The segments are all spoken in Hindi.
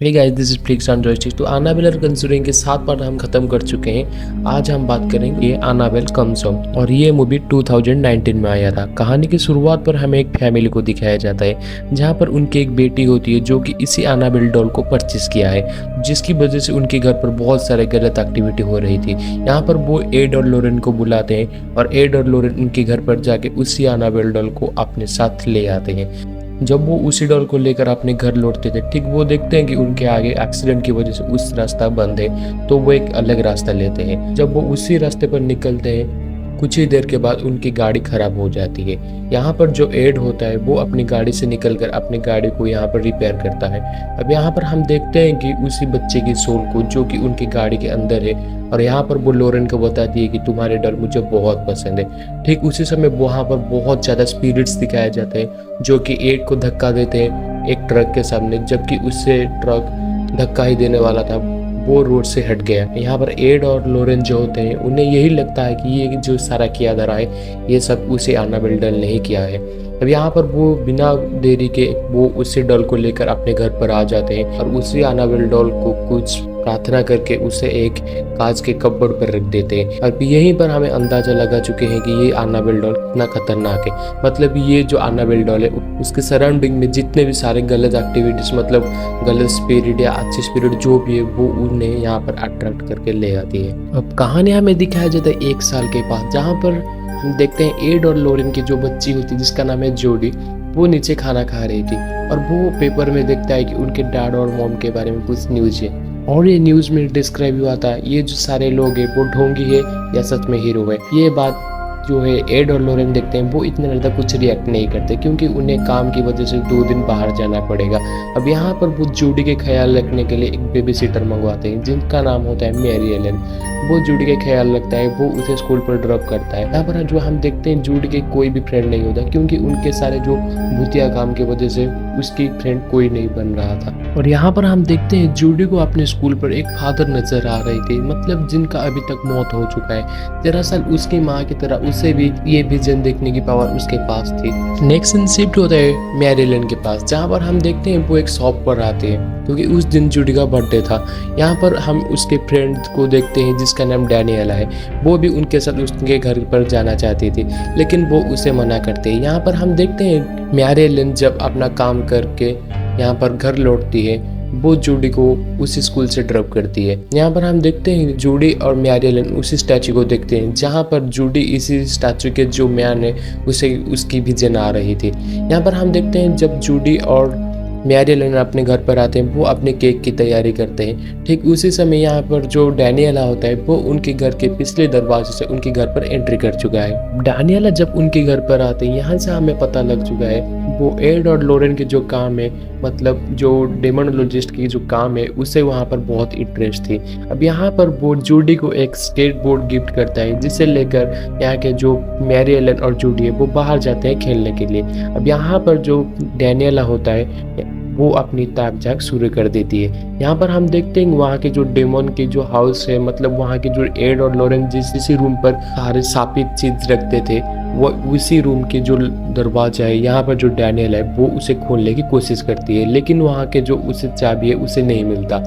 Hey guys, this is Flicks on Joystick. तो एनाबेल कंजूरिंग के 7 पार्ट हम खत्म कर चुके हैं। आज हम बात करेंगे एनाबेल कम्स होम, और ये मूवी 2019 में आया था। कहानी की शुरुआत पर हमें एक फैमिली को दिखाया जाता है जहाँ पर उनकी एक बेटी होती है जो कि इसी एनाबेल डॉल को परचेस किया है, जिसकी वजह से उनके घर पर बहुत सारे गलत एक्टिविटी हो रही थी। यहाँ पर वो एड और लोरेन को बुलाते हैं और एड और लोरेन उनके घर पर जाके उसी एनाबेल डॉल को अपने साथ ले आते हैं। जब वो उसी डॉल को लेकर अपने घर लौटते थे, ठीक वो देखते हैं कि उनके आगे एक्सीडेंट की वजह से उस रास्ता बंद है, तो वो एक अलग रास्ता लेते हैं। जब वो उसी रास्ते पर निकलते हैं, कुछ ही देर के बाद उनकी गाड़ी खराब हो जाती है। यहाँ पर जो एड होता है वो अपनी गाड़ी से निकलकर अपनी गाड़ी को यहाँ पर रिपेयर करता है। अब यहाँ पर हम देखते हैं कि उसी बच्चे की सोल को, जो कि उनकी गाड़ी के अंदर है, और यहाँ पर वो लोरेन को बताती है कि तुम्हारे डर मुझे बहुत पसंद है। ठीक उसी समय वहाँ पर बहुत ज़्यादा स्पिरिट्स दिखाए जाते हैं जो कि एड को धक्का देते हैं एक ट्रक के सामने, जबकि उससे ट्रक धक्का ही देने वाला था, वो रोड से हट गया। यहाँ पर एड और लोरेन जो होते हैं उन्हें यही लगता है कि ये जो सारा किया जा रहा है ये सब उसे एनाबेल डॉल ने ही किया है। अब यहाँ पर वो बिना देरी के वो उसी डॉल को लेकर अपने घर पर आ जाते हैं और उसी एनाबेल डॉल को कुछ प्रार्थना करके उसे एक कांच के कपबोर्ड पर रख देते हैं। और यहीं पर हमें अंदाजा लगा चुके हैं कि ये एनाबेल डॉल कितना खतरनाक है। मतलब ये जो एनाबेल डॉल है उसके सराउंडिंग में जितने भी सारे गलत एक्टिविटीज, मतलब गलत स्पिरिट या अच्छे स्पिरिट जो भी है, वो उन्हें यहाँ पर अट्रैक्ट करके ले आती है। अब कहानी हमें दिखाया जाता है 1 साल के बाद, जहाँ पर हम देखते हैं एड और लोरेन की जो बच्ची होती है जिसका नाम है जोडी, वो नीचे खाना खा रही थी और वो पेपर में देखता है कि उनके डैड और मॉम के बारे में कुछ न्यूज़ है, और ये न्यूज़ में डिस्क्राइब हुआ था ये जो सारे लोग हैं वो ढोंगी है या सच में हीरो है। ये बात जो है एड और लोरेन देखते हैं, वो इतने ज़्यादा कुछ रिएक्ट नहीं करते क्योंकि उन्हें काम की वजह से 2 दिन बाहर जाना पड़ेगा। अब यहाँ पर वो जूडी के ख्याल रखने के लिए एक बेबी सिटर मंगवाते हैं जिनका नाम होता है मैरी एलन। वो जूडी के ख्याल रखता है, वो उसे स्कूल पर ड्रॉप करता है। यहाँ पर जो हम देखते हैं जूडी के कोई भी फ्रेंड नहीं होता क्योंकि उनके सारे जो भूतिया काम की वजह से उसकी फ्रेंड कोई नहीं बन रहा था। और यहाँ पर हम देखते हैं जूडी को अपने स्कूल पर एक फादर नजर आ रहे थे, मतलब जिनका अभी तक मौत हो चुका है। दरअसल उसकी माँ की तरह उसे भी ये विजन देखने की पावर उसके पास थी। नेक्स्ट सीन शिफ्ट होता है मैरी एलन के पास, जहाँ पर हम देखते हैं वो एक शॉप पर आते हैं क्योंकि उस दिन जूडी का बर्थडे था। यहाँ पर हम उसके फ्रेंड को देखते हैं जिसका नाम डैनियला है। वो भी उनके साथ उसके घर पर जाना चाहती थी लेकिन वो उसे मना करते हैं। यहाँ पर हम देखते हैं मैरी एलन जब अपना काम करके यहाँ पर घर लौटती है, वो जूडी को उसी स्कूल से ड्रॉप करती है। यहाँ पर हम देखते हैं जूडी और मैरी एलन उसी स्टैचू को देखते हैं जहाँ पर जूडी इसी स्टैचू के जो मैन है उसे उसकी विजन आ रही थी। यहाँ पर हम देखते हैं जब जूडी और मैरी एलन अपने घर पर आते हैं, वो अपने केक की तैयारी करते हैं। ठीक उसी समय यहाँ पर जो डैनियला होता है वो उनके घर के पिछले दरवाजे से उनके घर पर एंट्री कर चुका है। डैनियला जब उनके घर पर आते हैं, यहाँ से हमें पता लग चुका है वो एड और लोरेन के जो काम है, मतलब जो डेमोनोलॉजिस्ट की जो काम है, उसे वहाँ पर बहुत इंटरेस्ट थी। अब यहाँ पर वो जूडी को एक स्केटबोर्ड गिफ्ट करता है जिसे लेकर यहाँ के जो मैरी एलन और जूडी है वो बाहर जाते हैं खेलने के लिए। अब यहाँ पर जो डैनियला होता है वो अपनी ताक झाक शुरू कर देती है। यहाँ पर हम देखते हैं वहाँ के जो डेमन की जो हाउस है, मतलब वहाँ के जो एड और लोरेन जिस रूम पर सारे शापित चीज रखते थे, वो उसी रूम के जो दरवाजा है, यहाँ पर जो डैनियल है वो उसे खोलने की कोशिश करती है, लेकिन वहाँ के जो उसे चाबी है उसे नहीं मिलता।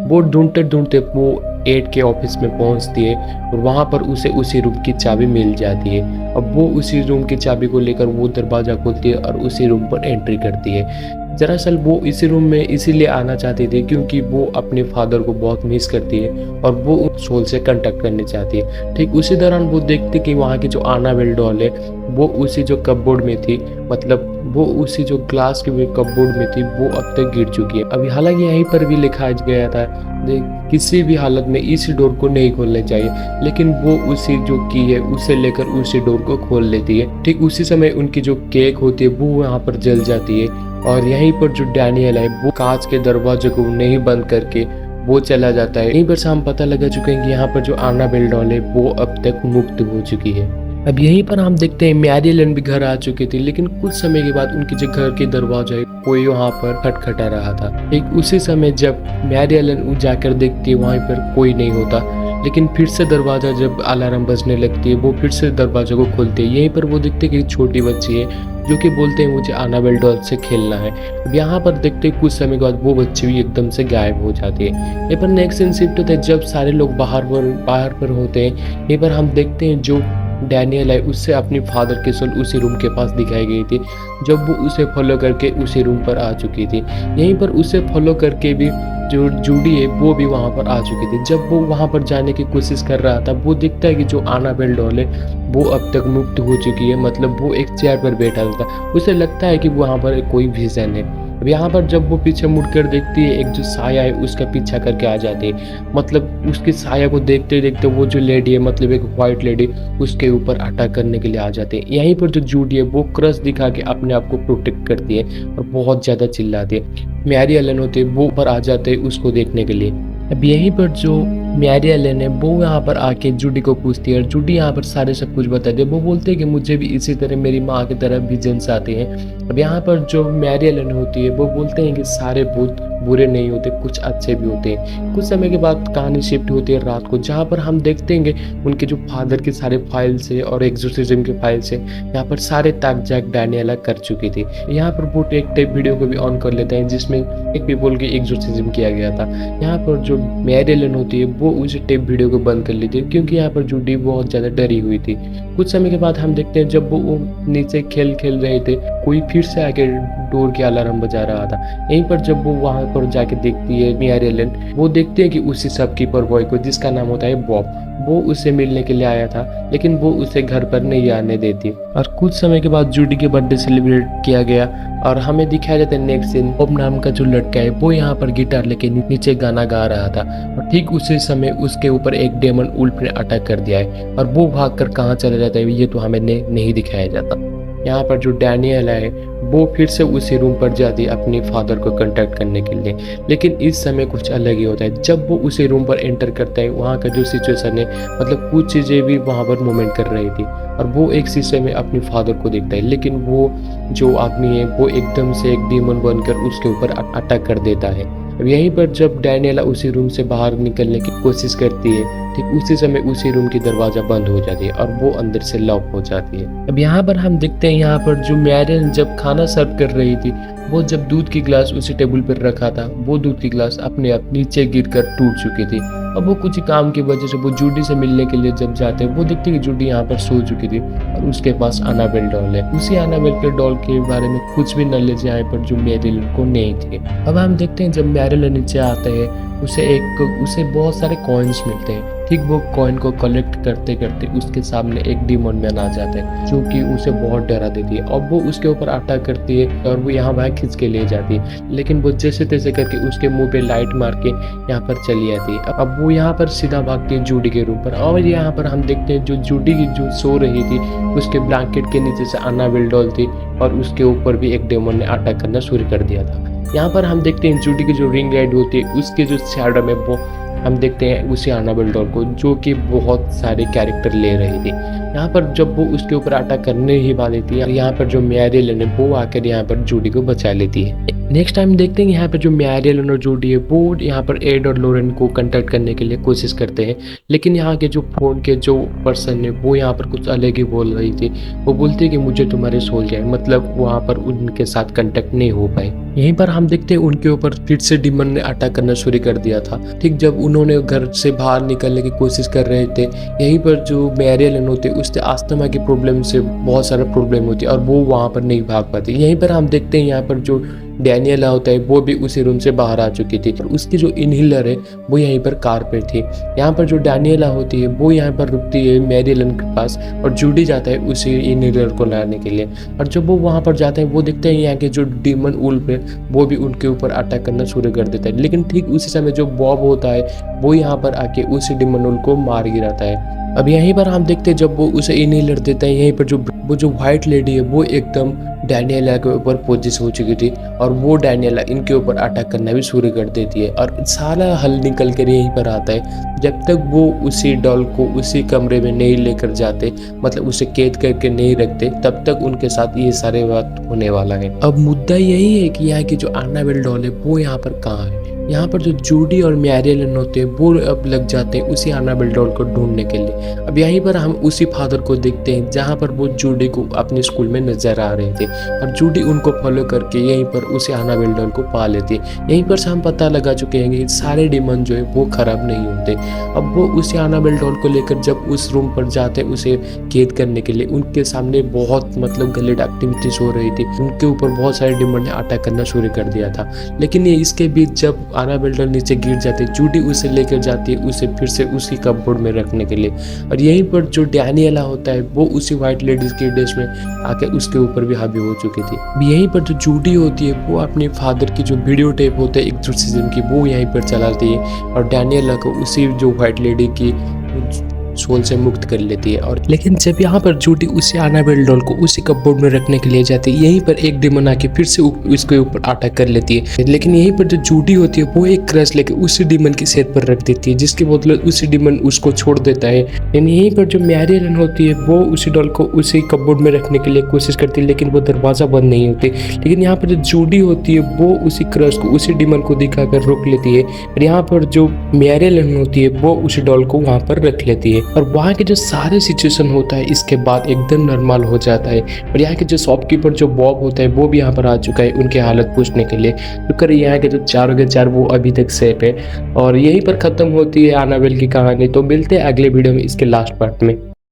वो ढूंढते ढूंढते वो एड के ऑफिस में पहुंचती है और वहाँ पर उसे उसी रूम की चाबी मिल जाती है। अब वो उसी रूम की चाबी को लेकर वो दरवाज़ा खोलती है और उसी रूम पर एंट्री करती है। दरअसल वो इसी रूम में इसीलिए आना चाहती थी क्योंकि वो अपने फादर को बहुत मिस करती है और वो उस सोल से कांटेक्ट करने चाहती है। ठीक उसी दौरान वो देखती कि वहाँ की जो एनाबेल डॉल है वो उसी जो कपबोर्ड में थी, मतलब वो उसी जो ग्लास के कपबोर्ड में थी, वो अब तक गिर चुकी है। अभी हालांकि यहीं पर भी लिखा गया था किसी भी हालत में इसी डोर को नहीं खोलना चाहिए, लेकिन वो उसी जो की है उसे लेकर उसी डोर को खोल लेती है। ठीक उसी समय उनकी जो केक होती है वो यहाँ पर जल जाती है और यहीं पर जो डैनियल है वो कांच के दरवाजे को नहीं बंद करके वो चला जाता है। यहीं पर से हम पता लगा चुके हैं कि यहाँ पर जो एनाबेल डॉल है वो अब तक मुक्त हो चुकी है। अब यहीं पर हम देखते हैं मैरी एलन भी घर आ चुकी थी, लेकिन कुछ समय के बाद उनके जो घर के दरवाजा है कोई वहाँ पर खटखटा रहा था। एक उसी समय जब मैरी एलन जाकर देखती है वहाँ पर कोई नहीं होता, लेकिन फिर से दरवाज़ा जब अलार्म बजने लगती है वो फिर से दरवाज़े को खोलते हैं। यहीं पर वो देखते हैं कि एक छोटी बच्ची है जो कि बोलते हैं मुझे एनाबेल डॉल से खेलना है। अब यहाँ पर देखते हैं कुछ समय के बाद वो बच्ची भी एकदम से गायब हो जाती है। यहाँ पर नेक्स्ट सीन शिफ्ट होता है जब सारे लोग बाहर पर होते हैं। यहीं पर हम देखते हैं जो डैनियल है उससे अपनी फादर की सोल उसी रूम के पास दिखाई गई थी जब वो उसे फॉलो करके उसी रूम पर आ चुकी थी। यहीं पर उसे फॉलो करके भी जो जूडी है वो भी वहाँ पर आ चुकी थी। जब वो वहाँ पर जाने की कोशिश कर रहा था वो दिखता है कि जो एनाबेल डॉल है वो अब तक मुक्त हो चुकी है, मतलब वो एक चेयर पर बैठा था। उसे लगता है कि वहाँ पर कोई विजन है। अब यहाँ पर जब वो पीछे मुड़कर देखती है एक जो साया है उसका पीछा करके आ जाती है, मतलब उसकी साया को देखते देखते वो जो लेडी है मतलब एक वाइट लेडी उसके ऊपर अटैक करने के लिए आ जाते हैं। यहीं पर जो जूडी है वो क्रश दिखा के अपने आप को प्रोटेक्ट करती है और बहुत ज़्यादा चिल्लाती है। मैरी एलन होते हैं वो ऊपर आ जाते हैं उसको देखने के लिए। अब यहीं पर जो मैरी एलन है वो यहाँ पर आके जूडी को पूछती है और जूडी यहाँ पर सारे सब कुछ बताती है। वो बोलते हैं कि मुझे भी इसी तरह मेरी माँ की तरह विजन्स आते हैं। अब यहाँ पर जो मैरी एलन होती है वो बोलते हैं कि सारे भूत बुरे नहीं होते, कुछ अच्छे भी होते हैं। कुछ समय के बाद कहानी शिफ्ट होती है रात को, जहाँ पर हम देखते हैं उनके जो फादर के सारे फाइल्स है और एक्सोर्सिज्म के फाइल्स है यहाँ पर सारे ताक जाक डैनियला कर चुकी थी। यहाँ पर वो एक टेप वीडियो को भी ऑन कर लेते हैं जिसमें एक पीपल की एक्सोर्सिज्म किया गया था। यहाँ पर जो मैरी एलन होती है वो उस टेप वीडियो को बंद कर लेती है क्योंकि यहाँ पर जूडी बहुत ज़्यादा डरी हुई थी। कुछ समय के बाद हम देखते हैं जब वो नीचे खेल रहे थे कोई फिर से आके डोर के अलार्म बजा रहा था। यहीं पर जब वो वहाँ पर जाके देखती है मैरी एलन, वो देखते हैं कि उसी शॉपकीपर बॉय को जिसका नाम होता है बॉब, वो उसे मिलने के लिए आया था लेकिन वो उसे घर पर नहीं आने देती। और कुछ समय के बाद जूडी के बर्थडे सेलिब्रेट किया गया और हमें दिखाया जाता है नेक्स्ट सीन बॉब नाम का जो लड़का है वो यहाँ पर गिटार लेके नीचे गाना गा रहा था और ठीक उसी समय उसके ऊपर एक डेमन उल्फ ने अटैक कर दिया है और वो भागकर कहाँ चला जाता है ये तो हमें नहीं दिखाया जाता। यहाँ पर जो डैनियल है वो फिर से उसी रूम पर जाती है अपने फादर को कांटेक्ट करने के लिए, लेकिन इस समय कुछ अलग ही होता है। जब वो उसी रूम पर एंटर करता है वहाँ का जो सिचुएशन है मतलब कुछ चीज़ें भी वहाँ पर मूवमेंट कर रही थी और वो एक शीशे में अपने फादर को देखता है, लेकिन वो जो आदमी है वो एकदम से एक डीमन बनकर उसके ऊपर अटैक कर देता है। अब यहीं पर जब डैनियला उसी रूम से बाहर निकलने की कोशिश करती है ठीक उसी समय उसी रूम की दरवाजा बंद हो जाती है और वो अंदर से लॉक हो जाती है। अब यहाँ पर हम देखते हैं यहाँ पर जो मैरियन जब खाना सर्व कर रही थी वो जब दूध की गिलास उसी टेबल पर रखा था वो दूध की गिलास अपने आप नीचे गिरकर टूट चुकी थी। अब वो कुछ काम की वजह से वो जूडी से मिलने के लिए जब जाते हैं वो देखते हैं कि जूडी यहाँ पर सो चुकी थी और उसके पास एनाबेल डॉल है। उसी एनाबेल के डॉल के बारे में कुछ भी नॉलेज यहाँ पर जो मैरियन को नहीं थी। अब हम देखते हैं जब मैरियन नीचे आते हैं उसे बहुत सारे कॉइन्स मिलते हैं। ठीक वो कॉइन को कलेक्ट करते करते उसके सामने एक डीमन मैन आ जाता है जो कि उसे बहुत डरा देती है और वो उसके ऊपर अटैक करती है और वो यहाँ वहाँ खींच के ले जाती है, लेकिन वो जैसे तैसे करके उसके मुंह पे लाइट मार के यहाँ पर चली जाती है। अब वो यहाँ पर सीधा भागती है जूडी के रूम पर और यहाँ पर हम देखते हैं जो जूडी की जो सो रही थी उसके ब्लैंकेट के नीचे से एनाबेल डॉल थी और उसके ऊपर भी एक डेमन ने अटैक करना शुरू कर दिया था। यहाँ पर हम देखते हैं जूडी की जो रिंग लाइट होती है उसके जो शैडो में वो हम देखते हैं उसी एनाबेल डॉल को जो कि बहुत सारे कैरेक्टर ले रही थी। यहाँ पर जब वो उसके ऊपर अटैक करने ही वाली थी यहाँ पर जो मैरी एलन है वो आकर यहाँ पर जूडी को बचा लेती है। नेक्स्ट टाइम देखते हैं यहाँ पर जो मैरी एलन और जूडी है वो यहाँ पर एड और लोरेन को कांटेक्ट करने के लिए कोशिश करते हैं, लेकिन यहाँ के जो फोन के जो पर्सन है वो यहाँ पर कुछ अलग ही बोल रही थी। वो बोलती है कि मुझे तुम्हारे सोल जाए, मतलब वहाँ पर उनके साथ कांटेक्ट नहीं हो पाए। यहीं पर हम देखते हैं उनके ऊपर फिर से डीमन ने अटैक करना शुरू कर दिया था। ठीक जब उन्होंने घर से बाहर निकलने की कोशिश कर रहे थे यहीं पर जो मैरी एलन होते उससे अस्थमा की प्रॉब्लम से बहुत सारा प्रॉब्लम होती और वो वहाँ पर नहीं भाग पाती। यहीं पर हम देखते हैं यहाँ पर जो डैनियला होता है वो भी उसी रूम से बाहर आ चुकी थी और उसकी जो इनहेलर है वो यहीं पर कार पे थी। यहाँ पर जो डैनियला होती है वो यहाँ पर रुकती है मैरी एलन के पास और जूडी जाता है उसी इनहेलर को लाने के लिए और जब वो वहाँ पर जाते हैं वो देखते हैं यहाँ के जो डीमन उल्फ है वो भी उनके ऊपर अटैक करना शुरू कर देता है, लेकिन ठीक उसी समय जो बॉब होता है वो यहाँ पर आके उसी डीमन उल्फ को मार गिराता है। अब यहीं पर हम देखते हैं जब वो उसे इनहेलर देता है यहीं पर जो व्हाइट लेडी है वो एकदम डैनियला के ऊपर पोजिस हो चुकी थी और वो डैनियला इनके ऊपर अटैक करना भी शुरू कर देती है और सारा हल निकल कर यहीं पर आता है जब तक वो उसी डॉल को उसी कमरे में नहीं लेकर जाते, मतलब उसे कैद करके नहीं रखते, तब तक उनके साथ ये सारे बात होने वाला है। अब मुद्दा यही है कि यहाँ की जो एनाबेल डॉल है वो यहाँ पर कहाँ है। यहाँ पर जो जूडी और मैरियलन होते हैं वो अब लग जाते हैं उसी एनाबेल डॉल को ढूंढने के लिए। अब यहीं पर हम उसी फादर को देखते हैं जहाँ पर वो जूडी को अपने स्कूल में नजर आ रहे थे, और जूडी उनको फॉलो करके यहीं पर उसी एनाबेल डॉल को पा लेती है। यहीं पर से हम पता लगा चुके हैं कि सारे डिमन जो है वो खराब नहीं होते। अब वो उसी एनाबेल डॉल को लेकर जब उस रूम पर जाते उसे कैद करने के लिए, उनके सामने बहुत मतलब गलत एक्टिविटीज हो रही थी। उनके ऊपर बहुत सारे डिमन ने अटैक करना शुरू कर दिया था। लेकिन ये इसके बीच जब एनाबेल डॉल नीचे गिर जाती, जूडी उसे लेकर जाती है उसे फिर से उसी कपबोर्ड में रखने के लिए। और यहीं पर जो डैनियला होता है वो उसी व्हाइट लेडीज के ड्रेस में आके उसके ऊपर भी हावी हो चुकी थी। यहीं पर जो जूडी होती है वो अपने फादर की जो वीडियो टेप होता है एक्सोर्सिज्म की वो यहीं पर चलाती है, और डैनियला को उसी जो व्हाइट लेडी की सोल से मुक्त कर लेती है। और लेकिन जब यहाँ पर जूडी उसी एनाबेल डॉल को उसी कपबोर्ड में रखने के लिए जाती है, यहीं पर एक डिमन आके फिर से उसके ऊपर अटैक कर लेती है। लेकिन यहीं पर जो जूडी होती है वो एक क्रश लेके उसी डिमन की सेहत पर रख देती है, जिसके बदले उसी डिमन उसको छोड़ देता है। लेकिन यहीं पर जो मैरियलन होती है वो उसी डॉल को उसी कपबोर्ड में रखने के लिए कोशिश करती है, लेकिन वो दरवाजा बंद नहीं होती। लेकिन यहाँ पर जो जूडी होती है वो उसी क्रश को उसी डिमन को दिखाकर रोक लेती है, और यहाँ पर जो मैरियलन होती है वो उसी डॉल को वहाँ पर रख लेती है। और वहाँ के जो सारे सिचुएशन होता है इसके बाद एकदम नॉर्मल हो जाता है। और यहाँ के जो शॉपकीपर जो बॉब होता है वो भी यहाँ पर आ चुका है उनकी हालत पूछने के लिए। तो यहाँ के जो चारों के चार वो अभी तक सेफ है। और यहीं पर खत्म होती है एनाबेल की कहानी। तो मिलते हैं अगले वीडियो में इसके लास्ट पार्ट में।